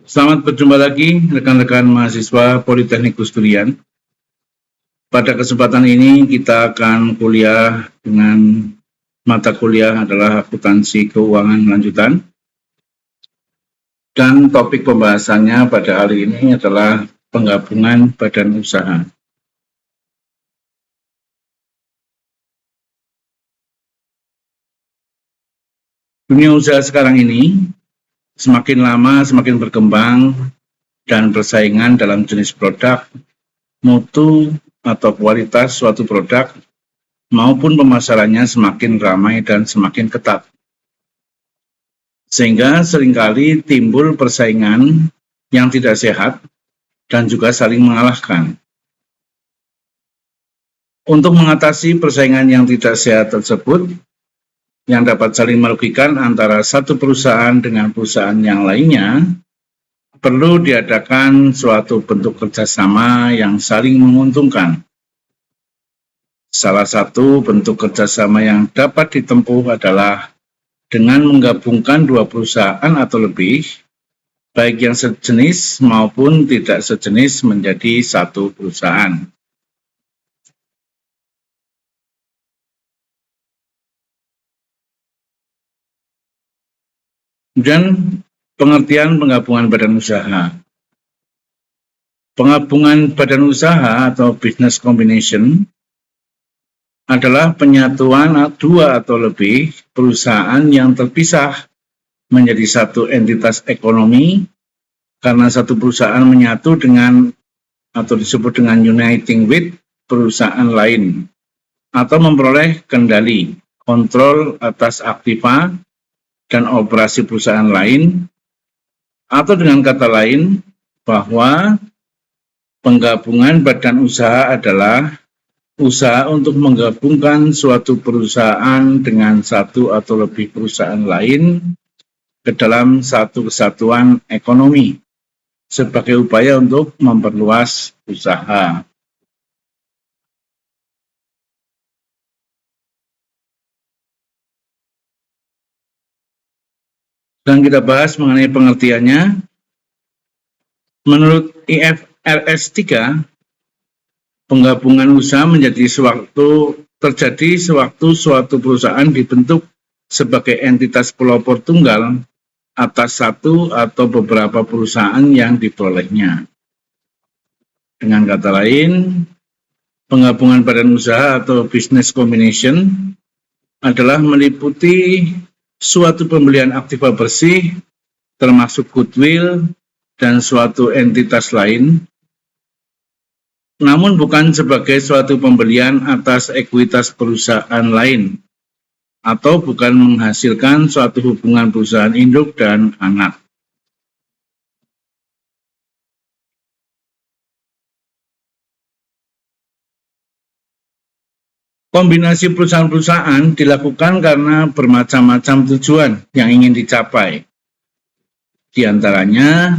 Selamat berjumpa lagi rekan-rekan mahasiswa Politeknik Gus Durian. Pada kesempatan ini kita akan kuliah dengan mata kuliah adalah akuntansi keuangan lanjutan. Dan topik pembahasannya pada hari ini adalah penggabungan badan usaha. Dunia usaha sekarang ini semakin lama semakin berkembang dan persaingan dalam jenis produk, mutu atau kualitas suatu produk maupun pemasarannya semakin ramai dan semakin ketat. Sehingga seringkali timbul persaingan yang tidak sehat dan juga saling mengalahkan. Untuk mengatasi persaingan yang tidak sehat tersebut, yang dapat saling merugikan antara satu perusahaan dengan perusahaan yang lainnya, perlu diadakan suatu bentuk kerjasama yang saling menguntungkan. Salah satu bentuk kerjasama yang dapat ditempuh adalah dengan menggabungkan dua perusahaan atau lebih, baik yang sejenis maupun tidak sejenis menjadi satu perusahaan. Kemudian pengertian penggabungan badan usaha. Penggabungan badan usaha atau business combination adalah penyatuan dua atau lebih perusahaan yang terpisah menjadi satu entitas ekonomi karena satu perusahaan menyatu dengan atau disebut dengan uniting with perusahaan lain atau memperoleh kendali, kontrol atas aktiva dan operasi perusahaan lain, atau dengan kata lain bahwa penggabungan badan usaha adalah usaha untuk menggabungkan suatu perusahaan dengan satu atau lebih perusahaan lain ke dalam satu kesatuan ekonomi sebagai upaya untuk memperluas usaha. Dan kita bahas mengenai pengertiannya. Menurut IFRS 3, penggabungan usaha terjadi sewaktu suatu perusahaan dibentuk sebagai entitas pelopor tunggal atas satu atau beberapa perusahaan yang diperolehnya. Dengan kata lain, penggabungan badan usaha atau business combination adalah meliputi suatu pembelian aktiva bersih, termasuk goodwill, dan suatu entitas lain, namun bukan sebagai suatu pembelian atas ekuitas perusahaan lain, atau bukan menghasilkan suatu hubungan perusahaan induk dan anak. Kombinasi perusahaan-perusahaan dilakukan karena bermacam-macam tujuan yang ingin dicapai. Di antaranya,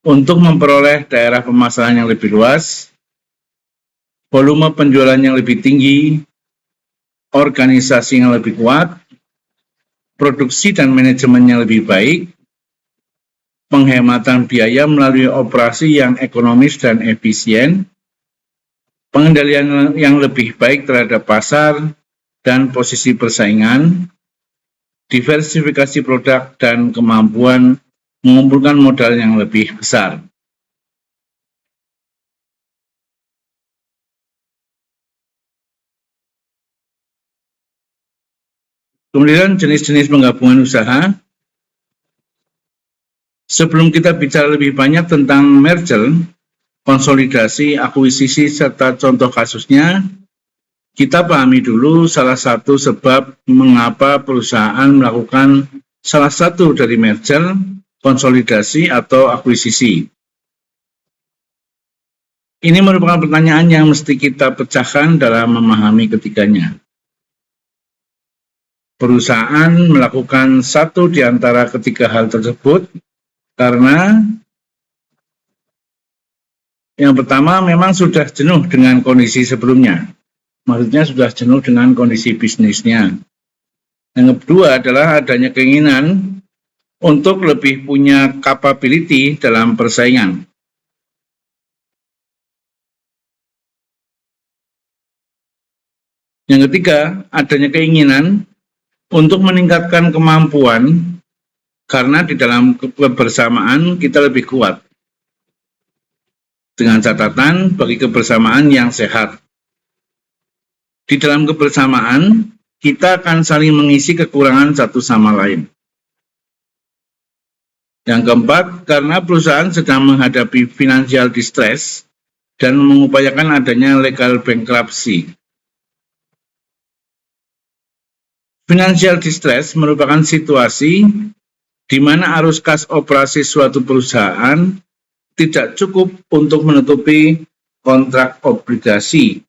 untuk memperoleh daerah pemasaran yang lebih luas, volume penjualan yang lebih tinggi, organisasi yang lebih kuat, produksi dan manajemen yang lebih baik, penghematan biaya melalui operasi yang ekonomis dan efisien, pengendalian yang lebih baik terhadap pasar dan posisi persaingan, diversifikasi produk, dan kemampuan mengumpulkan modal yang lebih besar. Kemudian jenis-jenis penggabungan usaha. Sebelum kita bicara lebih banyak tentang merger, konsolidasi, akuisisi, serta contoh kasusnya, kita pahami dulu salah satu sebab mengapa perusahaan melakukan salah satu dari merger, konsolidasi, atau akuisisi. Ini merupakan pertanyaan yang mesti kita pecahkan dalam memahami ketiganya. Perusahaan melakukan satu di antara ketiga hal tersebut karena yang pertama memang sudah jenuh dengan kondisi sebelumnya. Maksudnya sudah jenuh dengan kondisi bisnisnya. Yang kedua adalah adanya keinginan untuk lebih punya capability dalam persaingan. Yang ketiga, adanya keinginan untuk meningkatkan kemampuan karena di dalam kebersamaan kita lebih kuat. Dengan catatan bagi kebersamaan yang sehat. Di dalam kebersamaan, kita akan saling mengisi kekurangan satu sama lain. Yang keempat, karena perusahaan sedang menghadapi financial distress dan mengupayakan adanya legal bankruptcy. Financial distress merupakan situasi di mana arus kas operasi suatu perusahaan tidak cukup untuk menutupi kontrak obligasi.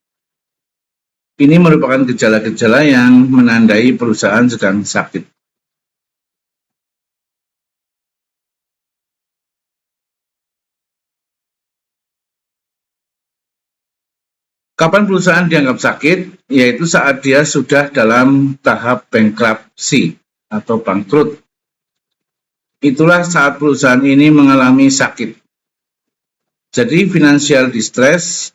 Ini merupakan gejala-gejala yang menandai perusahaan sedang sakit. Kapan perusahaan dianggap sakit? Yaitu saat dia sudah dalam tahap bankruptcy atau bangkrut. Itulah saat perusahaan ini mengalami sakit. Jadi financial distress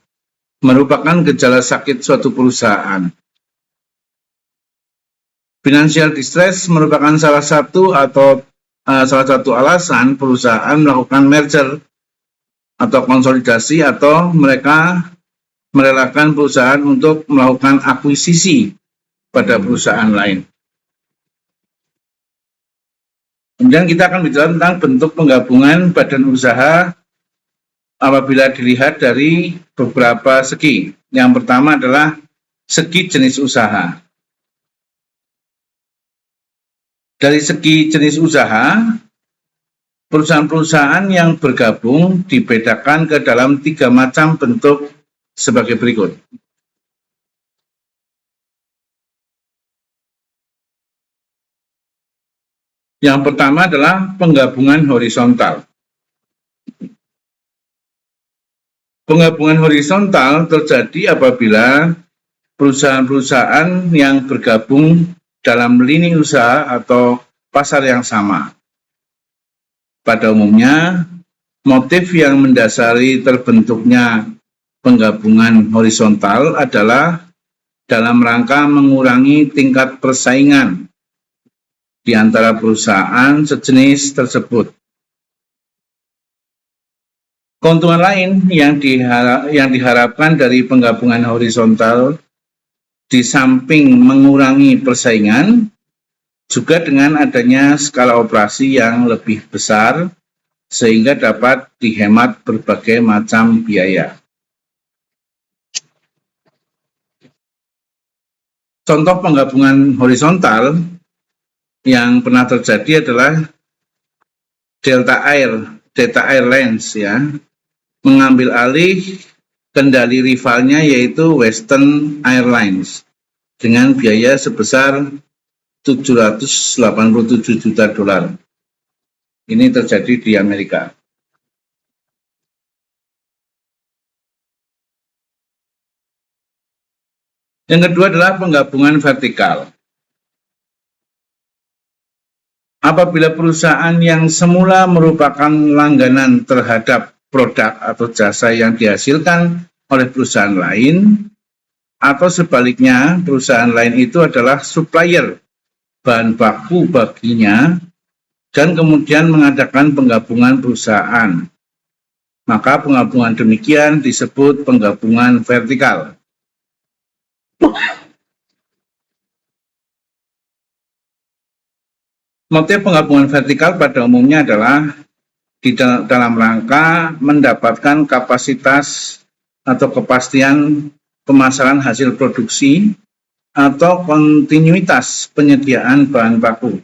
merupakan gejala sakit suatu perusahaan. Financial distress merupakan salah satu alasan perusahaan melakukan merger atau konsolidasi atau mereka merelakan perusahaan untuk melakukan akuisisi pada perusahaan lain. Kemudian kita akan bicara tentang bentuk penggabungan badan usaha apabila dilihat dari beberapa segi. Yang pertama adalah segi jenis usaha. Dari segi jenis usaha, perusahaan-perusahaan yang bergabung dibedakan ke dalam 3 macam bentuk sebagai berikut. Yang pertama adalah penggabungan horizontal. Penggabungan horizontal terjadi apabila perusahaan-perusahaan yang bergabung dalam lini usaha atau pasar yang sama. Pada umumnya, motif yang mendasari terbentuknya penggabungan horizontal adalah dalam rangka mengurangi tingkat persaingan di antara perusahaan sejenis tersebut. Keuntungan lain yang diharapkan dari penggabungan horizontal di samping mengurangi persaingan, juga dengan adanya skala operasi yang lebih besar sehingga dapat dihemat berbagai macam biaya. Contoh penggabungan horizontal yang pernah terjadi adalah Delta Airlines ya, mengambil alih kendali rivalnya yaitu Western Airlines dengan biaya sebesar $787 juta. Ini terjadi di Amerika. Yang kedua adalah penggabungan vertikal. Apabila perusahaan yang semula merupakan langganan terhadap produk atau jasa yang dihasilkan oleh perusahaan lain, atau sebaliknya perusahaan lain itu adalah supplier bahan baku baginya dan kemudian mengadakan penggabungan perusahaan. Maka penggabungan demikian disebut penggabungan vertikal. Motif penggabungan vertikal pada umumnya adalah di dalam rangka mendapatkan kapasitas atau kepastian pemasaran hasil produksi atau kontinuitas penyediaan bahan baku.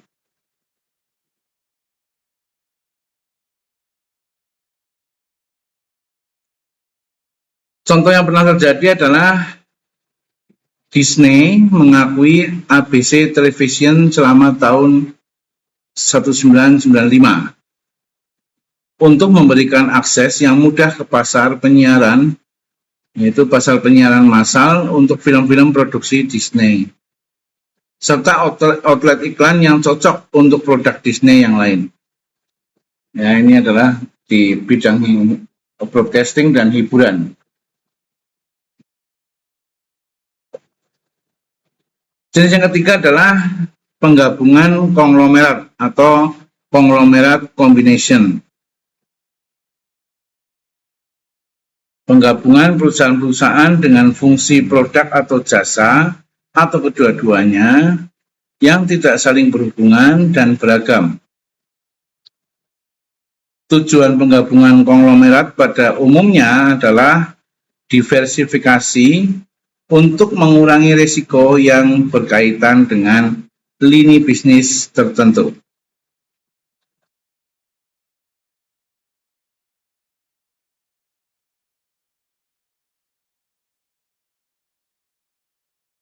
Contoh yang pernah terjadi adalah Disney mengakui ABC Television selama tahun 1995 untuk memberikan akses yang mudah ke pasar penyiaran, yaitu pasar penyiaran massal untuk film-film produksi Disney, serta outlet iklan yang cocok untuk produk Disney yang lain. Ya, ini adalah di bidang broadcasting dan hiburan. Jenis yang ketiga adalah penggabungan konglomerat atau konglomerat combination. Penggabungan perusahaan-perusahaan dengan fungsi produk atau jasa atau kedua-duanya yang tidak saling berhubungan dan beragam. Tujuan penggabungan konglomerat pada umumnya adalah diversifikasi untuk mengurangi risiko yang berkaitan dengan lini bisnis tertentu.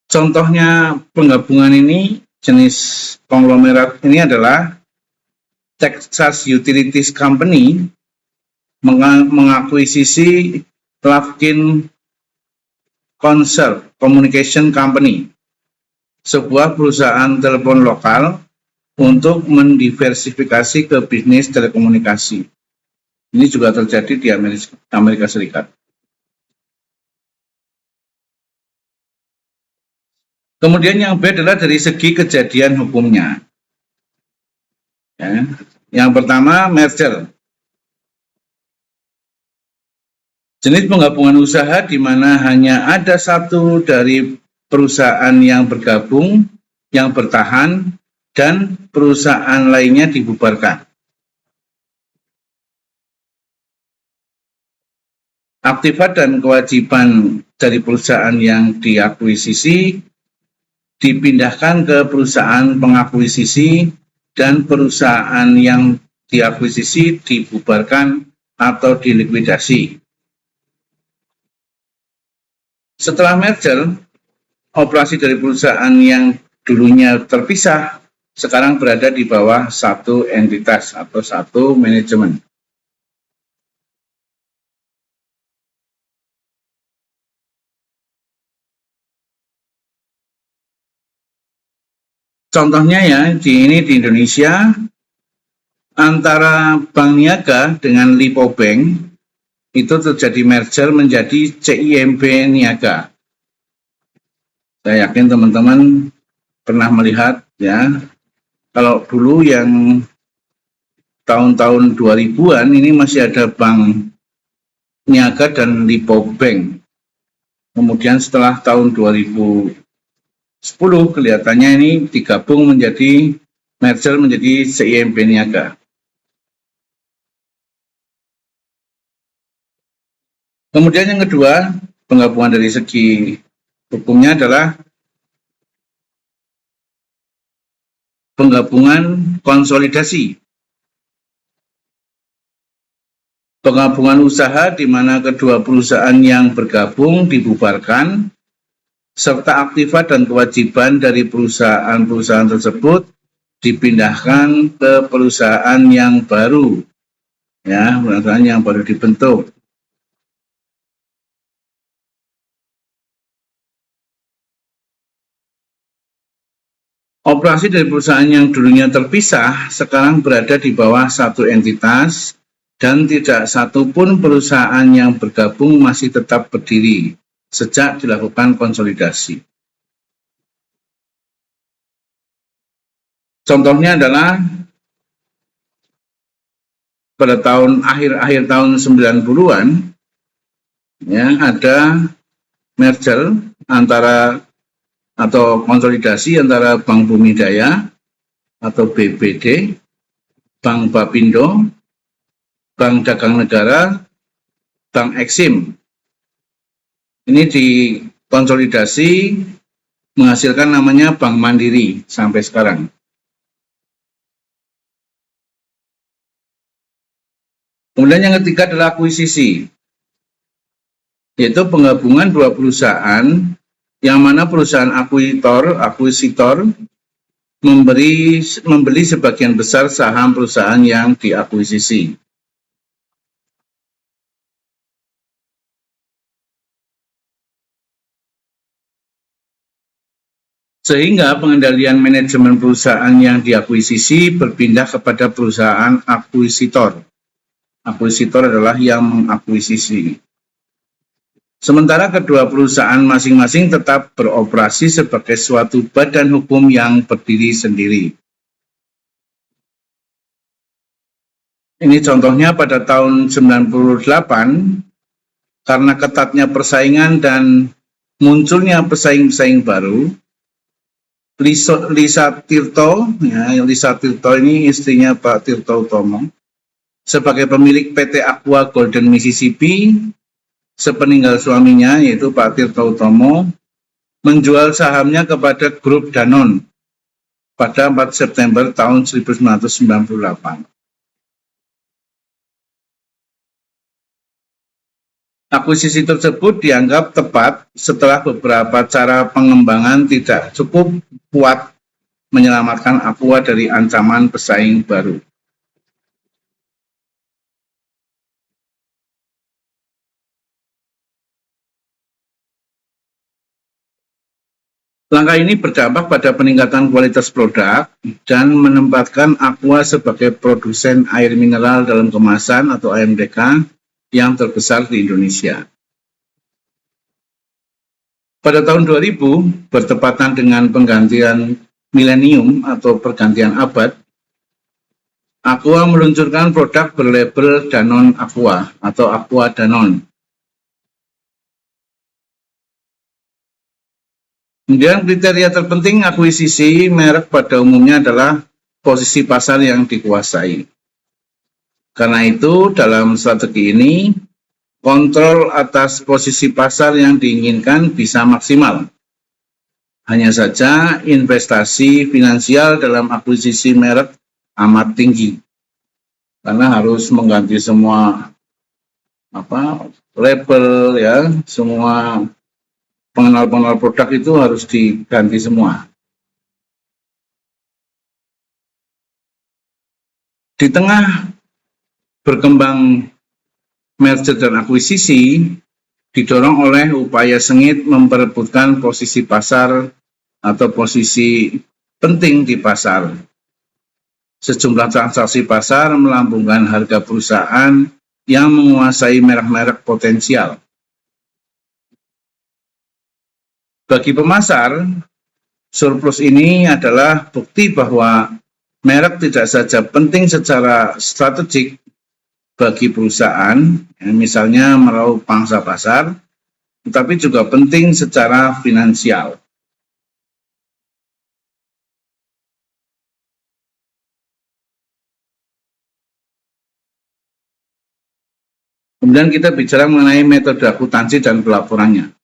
Contohnya penggabungan ini, jenis konglomerat ini adalah Texas Utilities Company mengakuisisi Lufkin Concert Communication Company, sebuah perusahaan telepon lokal untuk mendiversifikasi ke bisnis telekomunikasi. Ini juga terjadi di Amerika Serikat. Kemudian yang B adalah dari segi kejadian hukumnya. Ya. Yang pertama, merger. Jenis penggabungan usaha di mana hanya ada satu dari perusahaan yang bergabung, yang bertahan, dan perusahaan lainnya dibubarkan. Aktifat dan kewajiban dari perusahaan yang diakuisisi dipindahkan ke perusahaan pengakuisisi dan perusahaan yang diakuisisi dibubarkan atau dilikuidasi. Setelah merger, operasi dari perusahaan yang dulunya terpisah sekarang berada di bawah satu entitas atau satu manajemen. Contohnya ya, ini di Indonesia, antara Bank Niaga dengan Lipo Bank itu terjadi merger menjadi CIMB Niaga. Saya yakin teman-teman pernah melihat ya, kalau dulu yang tahun-tahun 2000-an ini masih ada Bank Niaga dan Lipo Bank. Kemudian setelah tahun 2010 kelihatannya ini digabung menjadi merger menjadi CIMB Niaga. Kemudian yang kedua, penggabungan dari segi hukumnya adalah penggabungan konsolidasi. Penggabungan usaha di mana kedua perusahaan yang bergabung dibubarkan, serta aktifat dan kewajiban dari perusahaan-perusahaan tersebut dipindahkan ke perusahaan yang baru, ya, perusahaan yang baru dibentuk. Operasi dari perusahaan yang dulunya terpisah sekarang berada di bawah satu entitas dan tidak satupun perusahaan yang bergabung masih tetap berdiri sejak dilakukan konsolidasi. Contohnya adalah pada akhir tahun 90-an ya, ada merger antara atau konsolidasi antara Bank Bumidaya atau BBD, Bank Bapindo, Bank Dagang Negara, Bank Eksim. Ini dikonsolidasi menghasilkan namanya Bank Mandiri sampai sekarang. Kemudian yang ketiga adalah akuisisi, yaitu penggabungan dua perusahaan yang mana perusahaan akuisitor membeli sebagian besar saham perusahaan yang diakuisisi. Sehingga pengendalian manajemen perusahaan yang diakuisisi berpindah kepada perusahaan akuisitor. Akuisitor adalah yang mengakuisisi. Sementara kedua perusahaan masing-masing tetap beroperasi sebagai suatu badan hukum yang berdiri sendiri. Ini contohnya pada tahun 98, karena ketatnya persaingan dan munculnya pesaing-pesaing baru, Lisa Tirto, Lisa Tirto ini istrinya Pak Tirto Utomo, sebagai pemilik PT Aqua Golden Mississippi, sepeninggal suaminya yaitu Pak Tirto Utomo, menjual sahamnya kepada grup Danone pada 4 September tahun 1998. Akuisisi tersebut dianggap tepat setelah beberapa cara pengembangan tidak cukup kuat menyelamatkan Aqua dari ancaman pesaing baru. Langkah ini berdampak pada peningkatan kualitas produk dan menempatkan Aqua sebagai produsen air mineral dalam kemasan atau AMDK yang terbesar di Indonesia. Pada tahun 2000, bertepatan dengan penggantian milenium atau pergantian abad, Aqua meluncurkan produk berlabel Danone Aqua atau Aqua Danone. Kemudian kriteria terpenting akuisisi merek pada umumnya adalah posisi pasar yang dikuasai. Karena itu, dalam strategi ini, kontrol atas posisi pasar yang diinginkan bisa maksimal. Hanya saja, investasi finansial dalam akuisisi merek amat tinggi. Karena harus mengganti semua label, ya, semua pengenal-pengenal produk itu harus diganti semua. Di tengah berkembang merger dan akuisisi didorong oleh upaya sengit memperebutkan posisi pasar atau posisi penting di pasar. Sejumlah transaksi pasar melambungkan harga perusahaan yang menguasai merek-merek potensial. Bagi pemasar, surplus ini adalah bukti bahwa merek tidak saja penting secara strategik bagi perusahaan, misalnya meraup pangsa pasar, tetapi juga penting secara finansial. Kemudian kita bicara mengenai metode akuntansi dan pelaporannya.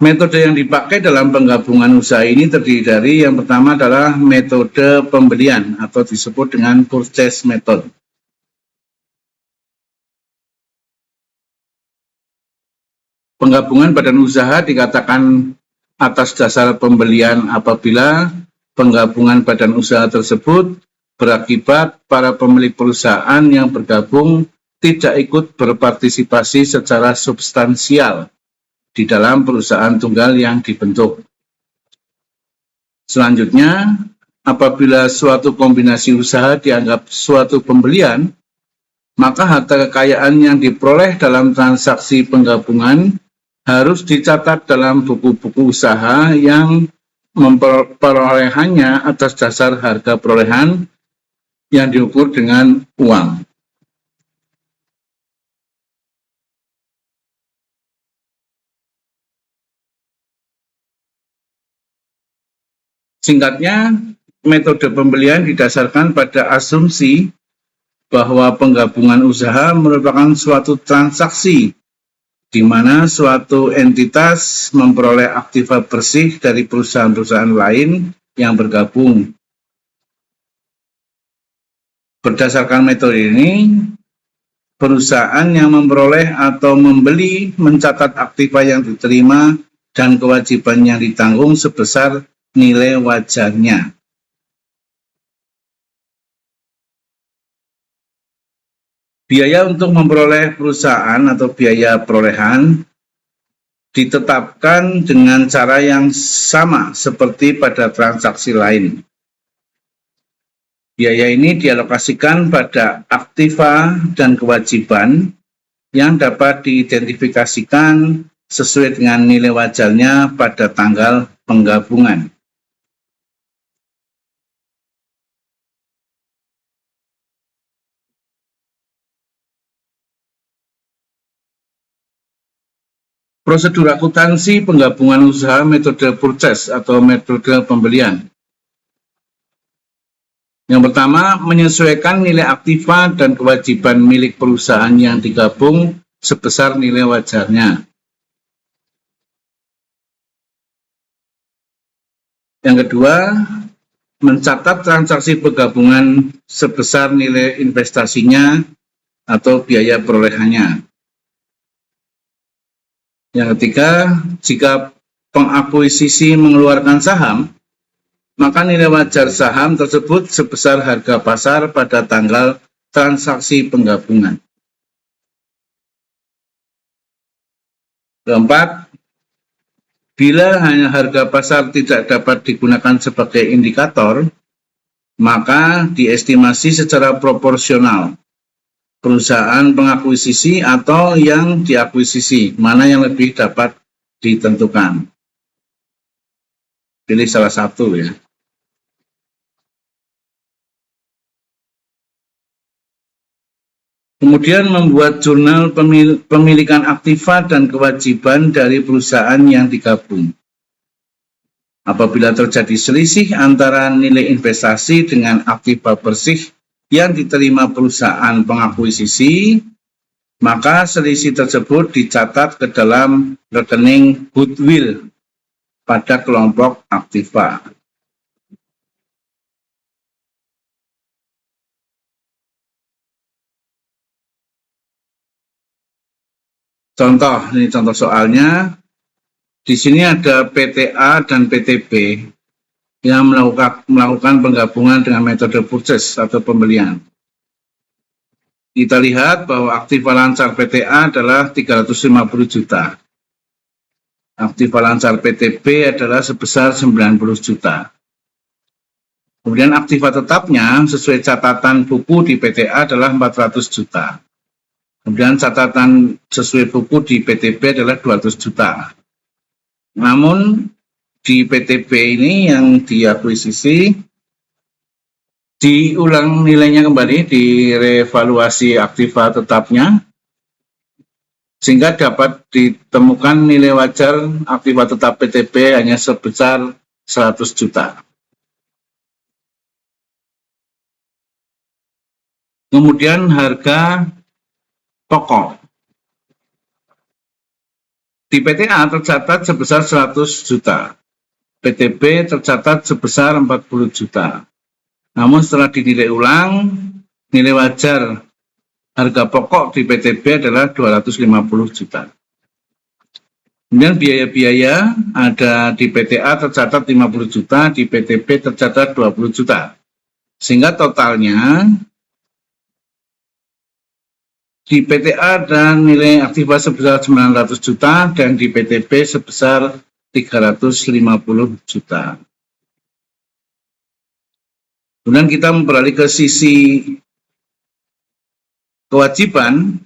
Metode yang dipakai dalam penggabungan usaha ini terdiri dari yang pertama adalah metode pembelian atau disebut dengan purchase method. Penggabungan badan usaha dikatakan atas dasar pembelian apabila penggabungan badan usaha tersebut berakibat para pemilik perusahaan yang bergabung tidak ikut berpartisipasi secara substansial di dalam perusahaan tunggal yang dibentuk. Selanjutnya, apabila suatu kombinasi usaha dianggap suatu pembelian, maka harta kekayaan yang diperoleh dalam transaksi penggabungan harus dicatat dalam buku-buku usaha yang memperolehannya atas dasar harga perolehan yang diukur dengan uang. Singkatnya, metode pembelian didasarkan pada asumsi bahwa penggabungan usaha merupakan suatu transaksi di mana suatu entitas memperoleh aktiva bersih dari perusahaan-perusahaan lain yang bergabung. Berdasarkan metode ini, perusahaan yang memperoleh atau membeli mencatat aktiva yang diterima dan kewajiban yang ditanggung sebesar nilai wajarnya. Biaya untuk memperoleh perusahaan atau biaya perolehan ditetapkan dengan cara yang sama seperti pada transaksi lain. Biaya ini dialokasikan pada aktiva dan kewajiban yang dapat diidentifikasikan sesuai dengan nilai wajarnya pada tanggal penggabungan. Prosedur akuntansi penggabungan usaha metode purchase atau metode pembelian. Yang pertama, menyesuaikan nilai aktiva dan kewajiban milik perusahaan yang digabung sebesar nilai wajarnya. Yang kedua, mencatat transaksi penggabungan sebesar nilai investasinya atau biaya perolehannya. Yang ketiga, jika pengakuisisi mengeluarkan saham, maka nilai wajar saham tersebut sebesar harga pasar pada tanggal transaksi penggabungan. Keempat, bila hanya harga pasar tidak dapat digunakan sebagai indikator, maka diestimasi secara proporsional perusahaan pengakuisisi atau yang diakuisisi, mana yang lebih dapat ditentukan. Pilih salah satu ya. Kemudian membuat jurnal pemilikan aktiva dan kewajiban dari perusahaan yang digabung. Apabila terjadi selisih antara nilai investasi dengan aktiva bersih yang diterima perusahaan pengakuisisi, maka selisih tersebut dicatat ke dalam rekening goodwill pada kelompok aktiva. Contoh, ini contoh soalnya. Di sini ada PTA dan PTB yang melakukan penggabungan dengan metode purchase atau pembelian. Kita lihat bahwa aktiva lancar PTA adalah 350 juta. Aktiva lancar PTB adalah sebesar 90 juta. Kemudian aktiva tetapnya sesuai catatan buku di PTA adalah 400 juta. Kemudian catatan sesuai buku di PTB adalah 200 juta. Namun di PTB ini yang diakuisisi diulang nilainya kembali, direvaluasi aktiva tetapnya, sehingga dapat ditemukan nilai wajar aktiva tetap PTB hanya sebesar 100 juta. Kemudian harga pokok. Di PTA tercatat sebesar 100 juta. PTB tercatat sebesar 40 juta. Namun setelah dinilai ulang, nilai wajar harga pokok di PTB adalah 250 juta. Kemudian biaya-biaya ada di PTA tercatat 50 juta, di PTB tercatat 20 juta. Sehingga totalnya di PTA dan nilai aktiva sebesar 900 juta dan di PTB sebesar 350 juta. Kemudian kita beralih ke sisi kewajiban.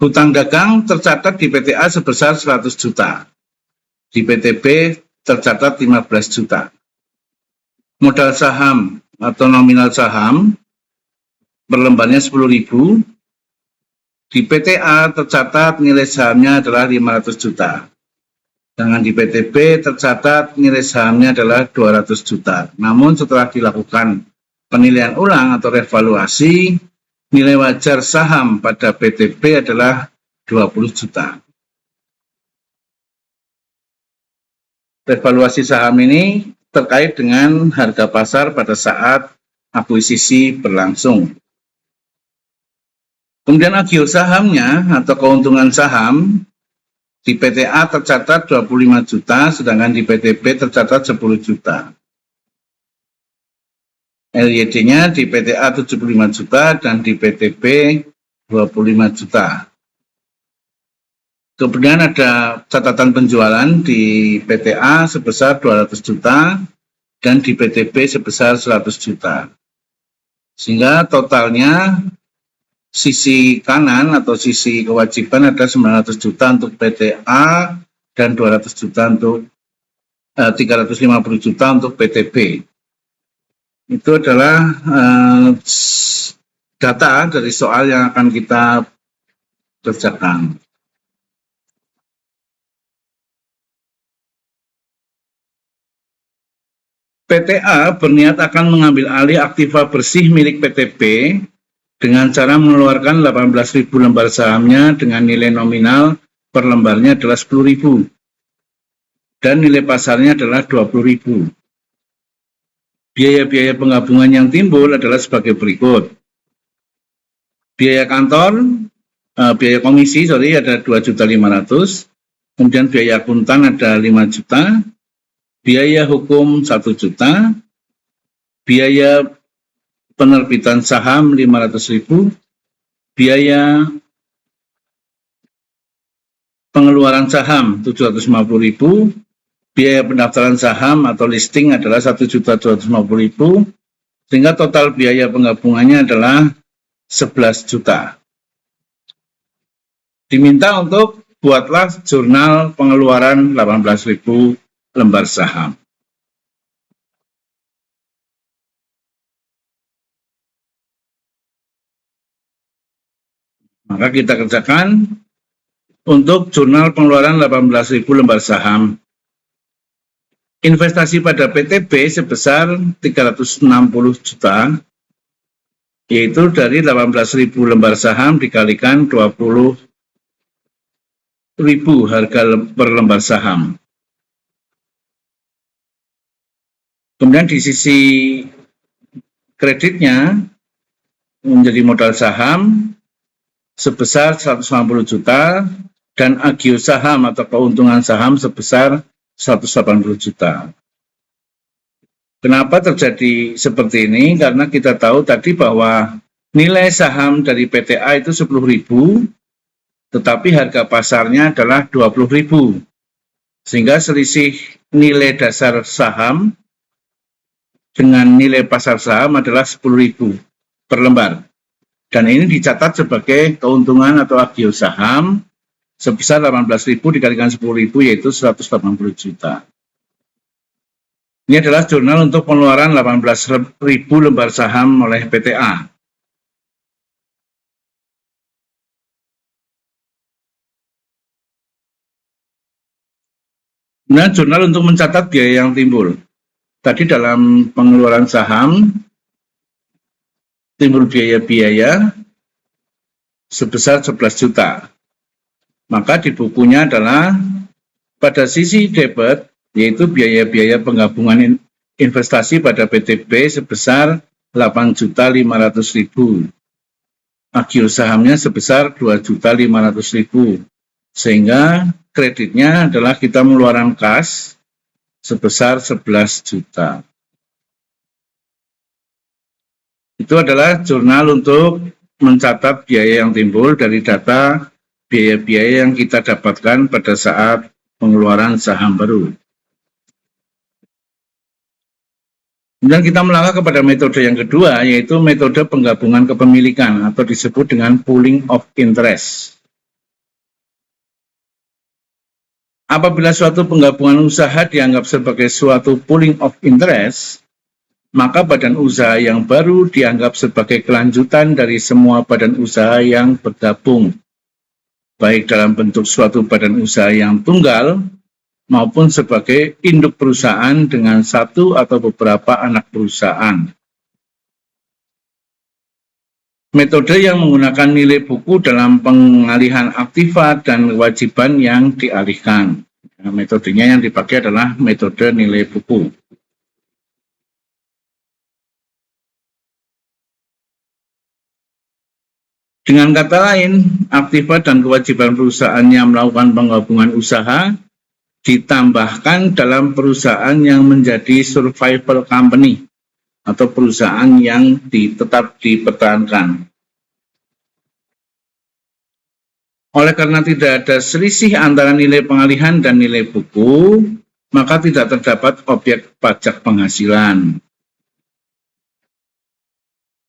Hutang dagang tercatat di PTA sebesar 100 juta. Di PTB tercatat 15 juta. Modal saham atau nominal saham per lembarnya 10.000. Di PTA tercatat nilai sahamnya adalah 500 juta. Sedangkan di PTB tercatat nilai sahamnya adalah 200 juta. Namun setelah dilakukan penilaian ulang atau revaluasi, nilai wajar saham pada PTB adalah 20 juta. Revaluasi saham ini terkait dengan harga pasar pada saat akuisisi berlangsung. Kemudian agio sahamnya atau keuntungan saham di PTA tercatat 25 juta, sedangkan di PTB tercatat 10 juta. LYD-nya di PTA 75 juta dan di PTB 25 juta. Kemudian ada catatan penjualan di PTA sebesar 200 juta dan di PTB sebesar 100 juta. Sehingga totalnya sisi kanan atau sisi kewajiban ada 900 juta untuk PTA dan 200 juta untuk 350 juta untuk PTB. Itu adalah data dari soal yang akan kita kerjakan. PTA berniat akan mengambil alih aktiva bersih milik PTB dengan cara mengeluarkan 18.000 lembar sahamnya dengan nilai nominal per lembarnya adalah 10.000 dan nilai pasarnya adalah 20.000. Biaya-biaya penggabungan yang timbul adalah sebagai berikut. Biaya kantor, biaya komisi ada 2.500.000, kemudian biaya akuntan ada 5 juta, biaya hukum 1 juta, biaya penerbitan saham 500.000, biaya pengeluaran saham 750.000, biaya pendaftaran saham atau listing adalah 1.250.000, sehingga total biaya penggabungannya adalah 11 juta. Diminta untuk buatlah jurnal pengeluaran 18.000 lembar saham. Maka kita kerjakan untuk jurnal pengeluaran 18.000 lembar saham. Investasi pada PTB sebesar 360 juta, yaitu dari 18.000 lembar saham dikalikan 20.000 harga per lembar saham. Kemudian di sisi kreditnya menjadi modal saham sebesar 150 juta dan agio saham atau keuntungan saham sebesar 180 juta. Kenapa terjadi seperti ini? Karena kita tahu tadi bahwa nilai saham dari PTA itu 10.000, tetapi harga pasarnya adalah 20.000. Sehingga selisih nilai dasar saham dengan nilai pasar saham adalah 10.000 per lembar. Dan ini dicatat sebagai keuntungan atau agio saham sebesar 18.000 dikalikan 10.000 yaitu 180 juta. Ini adalah jurnal untuk pengeluaran 18.000 lembar saham oleh PTA. Kemudian jurnal untuk mencatat biaya yang timbul. Tadi dalam pengeluaran saham timbul biaya-biaya sebesar 11 juta. Maka di bukunya adalah pada sisi debit, yaitu biaya-biaya penggabungan investasi pada PTB sebesar 8.500.000. Agio sahamnya sebesar 2.500.000. Sehingga kreditnya adalah kita mengeluarkan kas sebesar 11 juta. Itu adalah jurnal untuk mencatat biaya yang timbul dari data biaya-biaya yang kita dapatkan pada saat pengeluaran saham baru. Kemudian kita melangkah kepada metode yang kedua, yaitu metode penggabungan kepemilikan atau disebut dengan pooling of interest. Apabila suatu penggabungan usaha dianggap sebagai suatu pooling of interest, maka badan usaha yang baru dianggap sebagai kelanjutan dari semua badan usaha yang bergabung, baik dalam bentuk suatu badan usaha yang tunggal maupun sebagai induk perusahaan dengan satu atau beberapa anak perusahaan. Metode yang menggunakan nilai buku dalam pengalihan aktiva dan kewajiban yang dialihkan. Nah, metodenya yang dipakai adalah metode nilai buku. Dengan kata lain, aktiva dan kewajiban perusahaan yang melakukan penggabungan usaha ditambahkan dalam perusahaan yang menjadi survival company atau perusahaan yang tetap dipertahankan. Oleh karena tidak ada selisih antara nilai pengalihan dan nilai buku, maka tidak terdapat objek pajak penghasilan.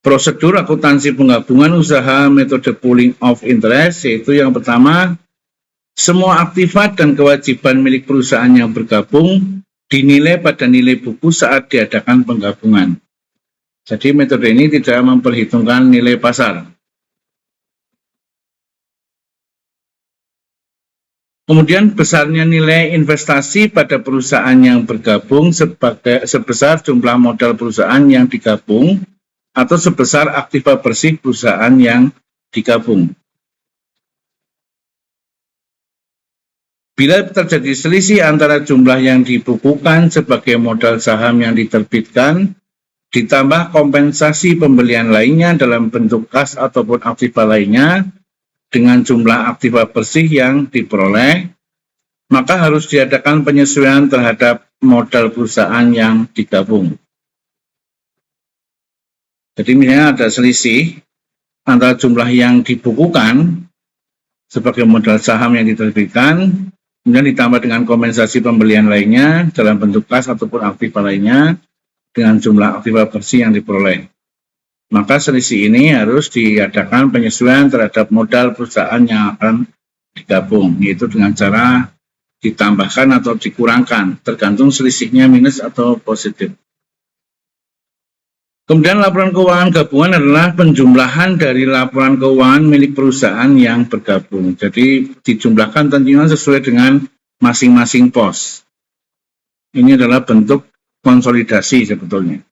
Prosedur akuntansi penggabungan usaha metode pooling of interest, yaitu yang pertama, semua aktifat dan kewajiban milik perusahaan yang bergabung dinilai pada nilai buku saat diadakan penggabungan. Jadi metode ini tidak memperhitungkan nilai pasar. Kemudian besarnya nilai investasi pada perusahaan yang bergabung sebesar jumlah modal perusahaan yang digabung atau sebesar aktiva bersih perusahaan yang digabung. Bila terjadi selisih antara jumlah yang dibukukan sebagai modal saham yang diterbitkan, ditambah kompensasi pembelian lainnya dalam bentuk kas ataupun aktiva lainnya, dengan jumlah aktiva bersih yang diperoleh, maka harus diadakan penyesuaian terhadap modal perusahaan yang digabung. Jadi misalnya ada selisih antara jumlah yang dibukukan sebagai modal saham yang diterbitkan, kemudian ditambah dengan kompensasi pembelian lainnya dalam bentuk kas ataupun aktiva lainnya dengan jumlah aktiva bersih yang diperoleh. Maka selisih ini harus diadakan penyesuaian terhadap modal perusahaan yang akan digabung, yaitu dengan cara ditambahkan atau dikurangkan, tergantung selisihnya minus atau positif. Kemudian laporan keuangan gabungan adalah penjumlahan dari laporan keuangan milik perusahaan yang bergabung. Jadi dijumlahkan tentunya sesuai dengan masing-masing pos. Ini adalah bentuk konsolidasi sebetulnya.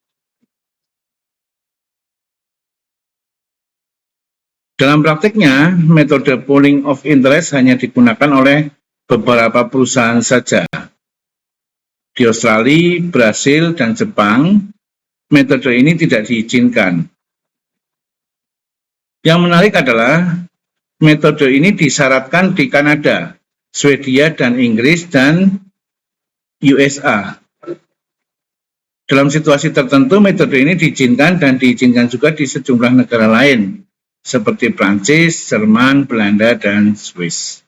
Dalam praktiknya, metode pooling of interest hanya digunakan oleh beberapa perusahaan saja. Di Australia, Brasil, dan Jepang, metode ini tidak diizinkan. Yang menarik adalah metode ini disyaratkan di Kanada, Swedia, dan Inggris, dan USA. Dalam situasi tertentu, metode ini diizinkan dan diizinkan juga di sejumlah negara lain, seperti Prancis, Jerman, Belanda, dan Swiss.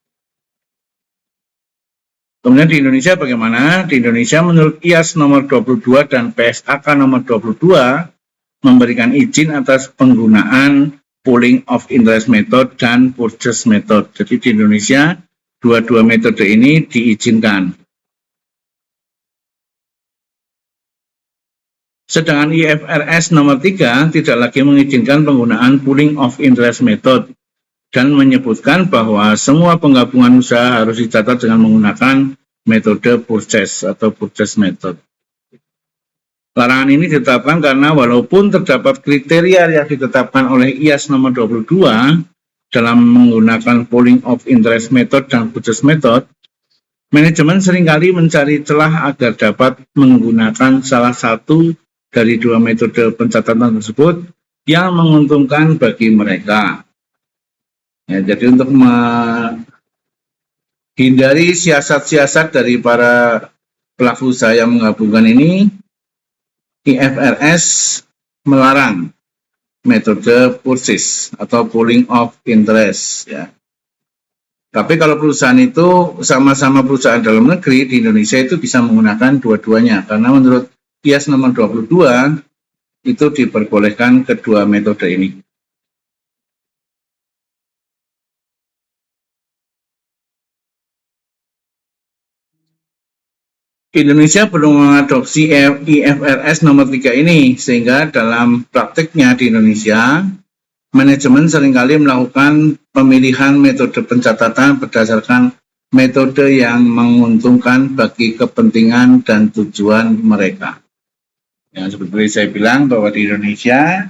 Kemudian di Indonesia bagaimana? Di Indonesia menurut IAS nomor 22 dan PSAK nomor 22 memberikan izin atas penggunaan pooling of interest method dan purchase method. Jadi di Indonesia dua-dua metode ini diizinkan. Sedangkan IFRS nomor 3 tidak lagi mengizinkan penggunaan pooling of interest method dan menyebutkan bahwa semua penggabungan usaha harus dicatat dengan menggunakan metode purchase atau purchase method. Larangan ini ditetapkan karena walaupun terdapat kriteria yang ditetapkan oleh IAS nomor 22 dalam menggunakan pooling of interest method dan purchase method, manajemen seringkali mencari celah agar dapat menggunakan salah satu dari dua metode pencatatan tersebut yang menguntungkan bagi mereka. Ya, jadi untuk menghindari siasat-siasat dari para pelaku usaha yang menggabungkan ini, IFRS melarang metode purchase atau pooling of interest. Ya. Tapi kalau perusahaan itu sama-sama perusahaan dalam negeri di Indonesia itu bisa menggunakan dua-duanya, karena menurut IAS nomor 22 itu diperbolehkan kedua metode ini. Indonesia belum mengadopsi IFRS nomor 3 ini, sehingga dalam praktiknya di Indonesia, manajemen seringkali melakukan pemilihan metode pencatatan berdasarkan metode yang menguntungkan bagi kepentingan dan tujuan mereka. Yang seperti saya bilang bahwa di Indonesia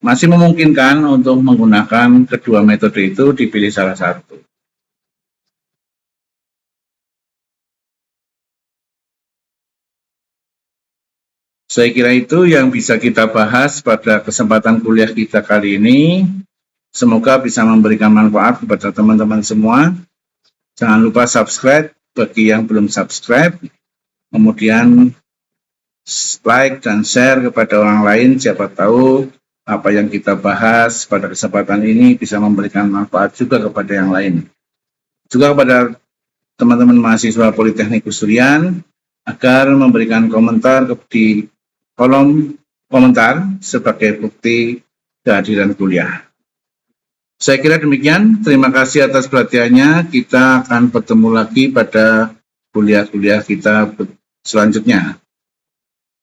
masih memungkinkan untuk menggunakan kedua metode itu, dipilih salah satu. Saya kira itu yang bisa kita bahas pada kesempatan kuliah kita kali ini. Semoga bisa memberikan manfaat kepada teman-teman semua. Jangan lupa subscribe bagi yang belum subscribe. Kemudian like dan share kepada orang lain, siapa tahu apa yang kita bahas pada kesempatan ini bisa memberikan manfaat juga kepada yang lain. Juga kepada teman-teman mahasiswa Politeknik Usurian agar memberikan komentar di kolom komentar sebagai bukti kehadiran kuliah. Saya kira demikian. Terima kasih atas perhatiannya. Kita akan bertemu lagi pada kuliah-kuliah kita selanjutnya.